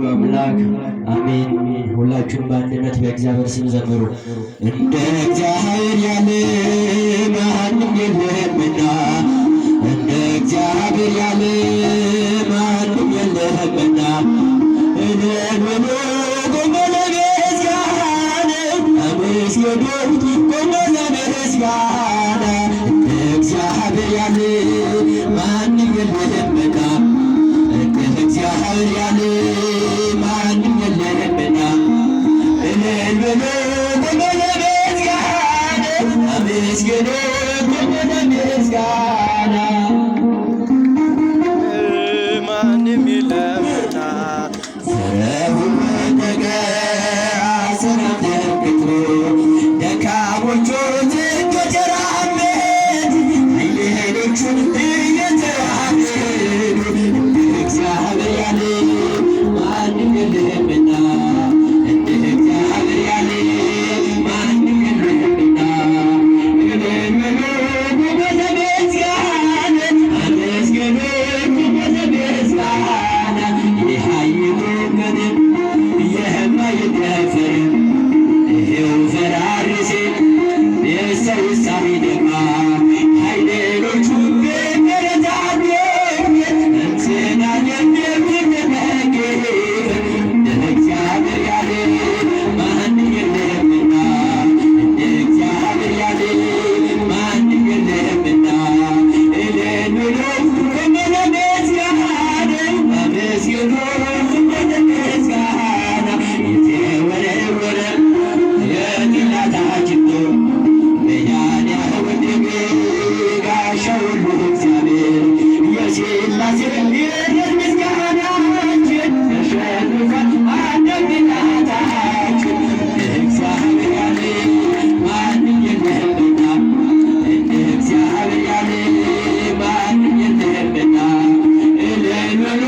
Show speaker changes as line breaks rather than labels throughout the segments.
አምላክ አሜን። ሁላችሁም በአንድነት በእግዚአብሔር ስም ዘምሩ። እንደ እግዚአብሔር ያለ ማንም የለምና፣ እንደ እግዚአብሔር ያለ ማንም የለምና እኔን ብሎ ቆሞ ለመስጋና አመስግኑ ቆሞ ለመስጋና እንደ እግዚአብሔር ያለ ማንም የለምና እግዚአብሔር ያለ ማንም የለምና እኔን ብሎ ቆሞ ለመስጋና አመስግኑ ቆሞ ለመስጋና
ማንም የለምና
ሰረሁን ነገር አሰናብቶ ደካሞቹን እየተራመዱ ኃይለኞቹን እየተራመዱ እግዚአብሔር ያለ ማንም የለምና እንደ እግዚአብሔር ያለ ማንም የለምና እኔን ብሎ ቆሞ ለመስጋና አመስግኑ ቆሞ ለመስጋና የኃይሉ ቀንም የማይደፈር ይኸው ፈራርሴ የሰው ውሳኔ ደማ ኃይሌሎቹ በመረታቴ እንትና የሚያደርግነገር እንደ እግዚአብሔር ያለ ማንም የለምና እንደ እግዚአብሔር ያለ ማንም የለምና እኔን ብሎ ቆሞ ለመስጋና አመስግኑ ቆሞ ለመስጋና የተወረወረ የጠላታችን ጦር በእኛን ያወደቀ ጋሻ ሁሉ እግዚአብሔር የሥላሴ የእግዚአብሔር ምስጋናችን ተሸንፏል አደግናታችን እግዚአብሔር ያለ ማንም የለምና እንደ እግዚአብሔር ያለ ማንም የለምና እኔን ብሎ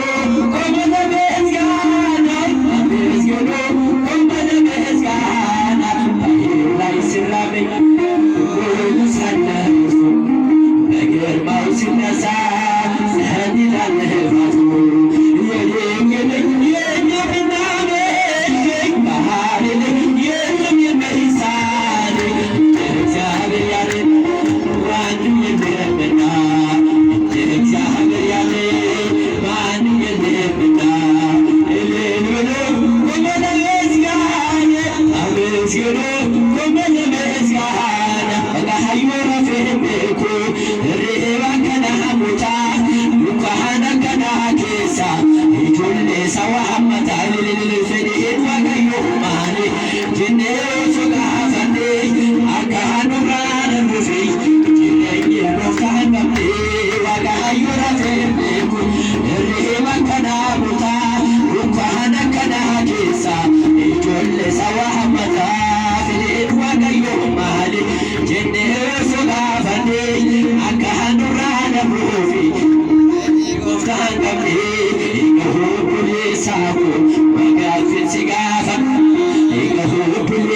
ቆሞ ለመስጋና አመስግኑ ቆሞ ለመስጋና በአየር ላይ ሲራመድ ሁሉ ሳለ እርሱ በግርማው ሲነሳ ጸጥ ይላል ነፋሱ የድንግልን የሚያመልከኝ በኃይል የለም የሚሳነኝ እንደ እግዚአብሔር ያለ ማንም የለምና እንደ እግዚአብሔር ያለ ማንም የለምና እኔን ብሎ ቆሞ ለመስጋና አመስግኑ ቆሞ ለመስጋና በቃዩ ረፍምኩ ርህባን ከና ሙታ ሉካሃና ከና ኬሳ ሂጁሌ ሰዋ ሐመታ ልልልልልፍድሄድ ዋቀዮ ማኔ ጅኔሱ ጋፈኔ አካሃኑ ራን ሩፊ ጅለኝ ሮፍታን ቀምኔ ዋቃዩ ረፍምኩ ርህባን ከና ሙታ ሉካሃና ከና ኬሳ ሂጁሌ ሰዋ ሐመታ ፍድሄድ ዋቀዮ ማኔ ጅኔሱ ጋፈኔ አካሃኑ ራን ሩፊ ጎፍታን ቀምኔ ይገሁ ቡሌ ሳሁ ወጋፊን ሲጋፋ ይገሁ ቡሌ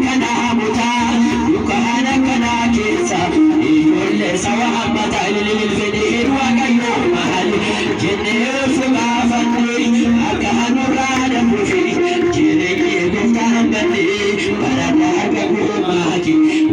كناموتا يكهنا كناكيسا يقول سوا أمتا للفدير وكيو محل جنيه فقافني أكهن رادم في جنيه بفتان بدي بردا كبو ماكي